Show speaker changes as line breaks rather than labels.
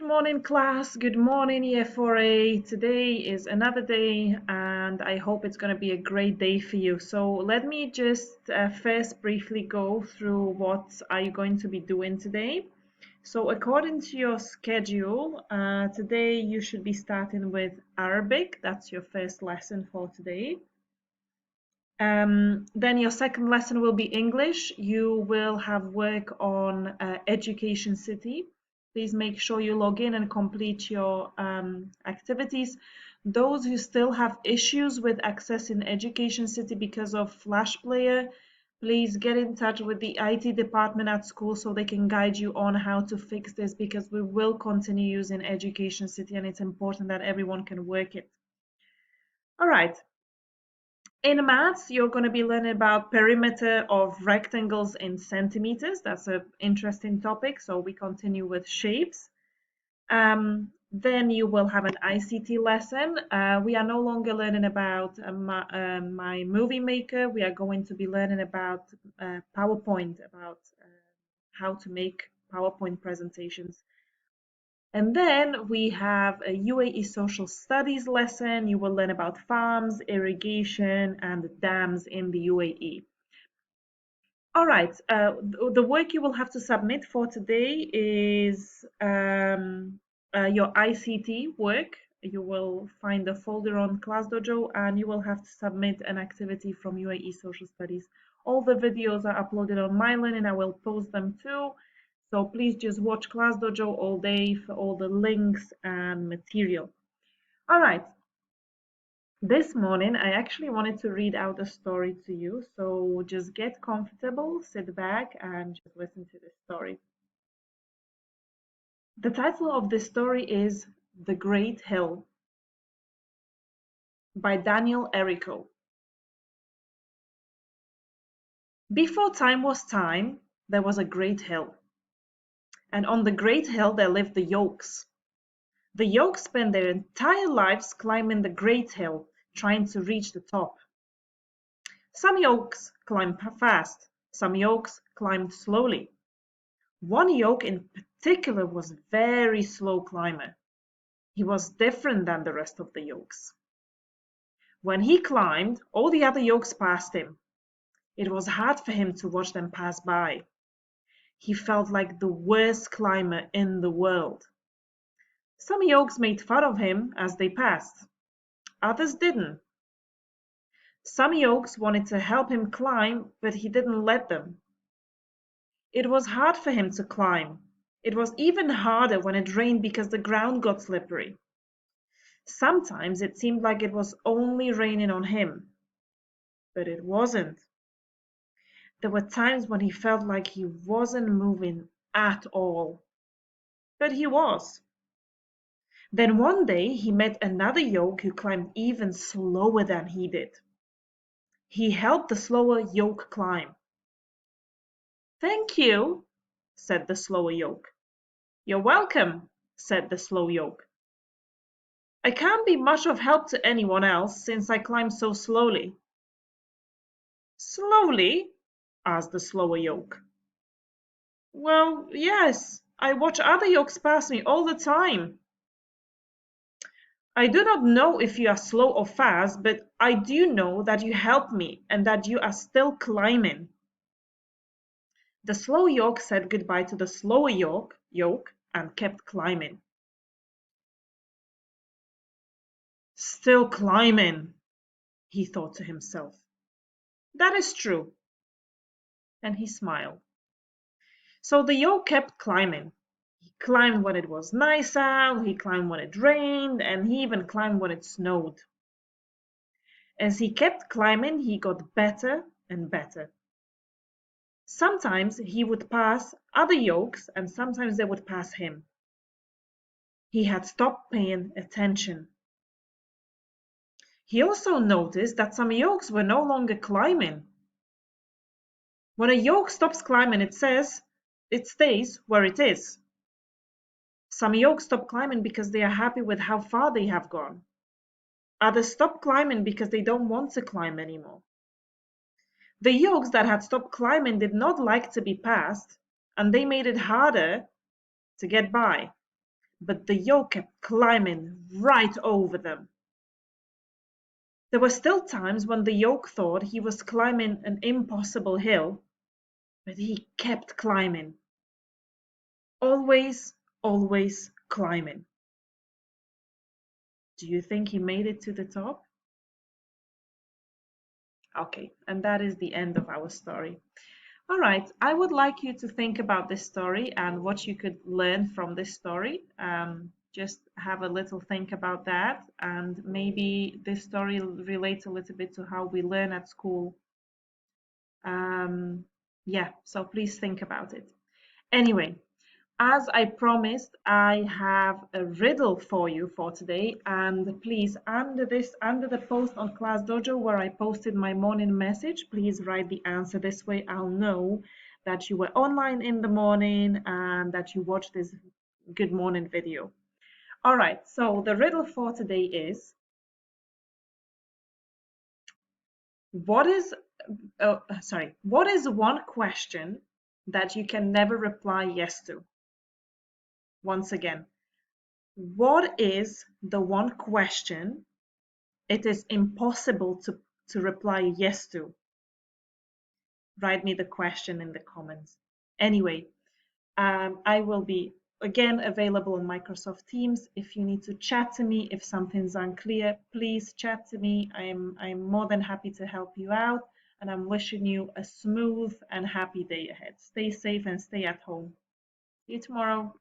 Good morning, class. Good morning, Year 4A. Today is another day, and I hope it's going to be a great day for you. So let me just first briefly go through what are you going to be doing today. So according to your schedule, today you should be starting with Arabic. That's your first lesson for today. Then your second lesson will be English. You will have work on Education City. Please make sure you log in and complete your activities. Those who still have issues with accessing Education City because of Flash Player, please get in touch with the IT department at school so they can guide you on how to fix this, because we will continue using Education City and it's important that everyone can work it. All right. In maths, you're going to be learning about perimeter of rectangles in centimeters. That's an interesting topic, so we continue with shapes. Then you will have an ICT lesson. We are no longer learning about my movie maker. We are going to be learning about PowerPoint, about how to make PowerPoint presentations. And then we have a UAE Social Studies lesson. You will learn about farms, irrigation, and dams in the UAE. All right, the work you will have to submit for today is your ICT work. You will find a folder on ClassDojo and you will have to submit an activity from UAE Social Studies. All the videos are uploaded on MyLearn and I will post them too. So please just watch ClassDojo all day for all the links and material. All right. This morning, I actually wanted to read out a story to you. So just get comfortable, sit back, and just listen to this story. The title of this story is The Great Hill by Daniel Errico. Before time was time, there was a great hill. And on the great hill there lived the Yolks. The Yolks spent their entire lives climbing the great hill, trying to reach the top. Some Yolks climbed fast, some Yolks climbed slowly. One Yolk in particular was a very slow climber. He was different than the rest of the Yolks. When he climbed, all the other Yolks passed him. It was hard for him to watch them pass by. He felt like the worst climber in the world. Some Yolks made fun of him as they passed. Others didn't. Some Yolks wanted to help him climb, but he didn't let them. It was hard for him to climb. It was even harder when it rained because the ground got slippery. Sometimes it seemed like it was only raining on him, but it wasn't. There were times when he felt like he wasn't moving at all, but he was. Then one day he met another Yolk who climbed even slower than he did. He helped the slower Yolk climb. "Thank you," said the slower Yolk. "You're welcome," said the slow Yolk. "I can't be much of help to anyone else since I climb so slowly." "Slowly?" asked the slower Yolk. "Well, yes, I watch other Yolks pass me all the time." "I do not know if you are slow or fast, but I do know that you helped me and that you are still climbing." The slow Yolk said goodbye to the slower Yolk and kept climbing. "Still climbing," he thought to himself. "That is true." And he smiled. So the Yolk kept climbing. He climbed when it was nice out, he climbed when it rained, and he even climbed when it snowed. As he kept climbing, he got better and better. Sometimes he would pass other Yolks and sometimes they would pass him. He had stopped paying attention. He also noticed that some Yolks were no longer climbing. When a Yolk stops climbing, it stays where it is. Some Yolks stop climbing because they are happy with how far they have gone. Others stop climbing because they don't want to climb anymore. The Yolks that had stopped climbing did not like to be passed, and they made it harder to get by. but the yolk kept climbing right over them. There were still times when the yolk thought he was climbing an impossible hill, but he kept climbing. Always, always climbing. Do you think he made it to the top? Okay, and that is the end of our story. All right, I would like you to think about this story and what you could learn from this story. Just have a little think about that, and maybe this story relates a little bit to how we learn at school. Yeah, so please think about it. Anyway, as I promised, I have a riddle for you for today. And please, under the post on Class Dojo where I posted my morning message, please write the answer. This way I'll know that you were online in the morning and that you watched this good morning video. All right, so the riddle for today is, what is, what is one question that you can never reply yes to? Once again, what is the one question it is impossible to reply yes to? Write me the question in the comments. Anyway, I will be again available on Microsoft Teams. If you need to chat to me, if something's unclear, please chat to me. I'm more than happy to help you out, and I'm wishing you a smooth and happy day ahead. Stay safe and stay at home. See you tomorrow.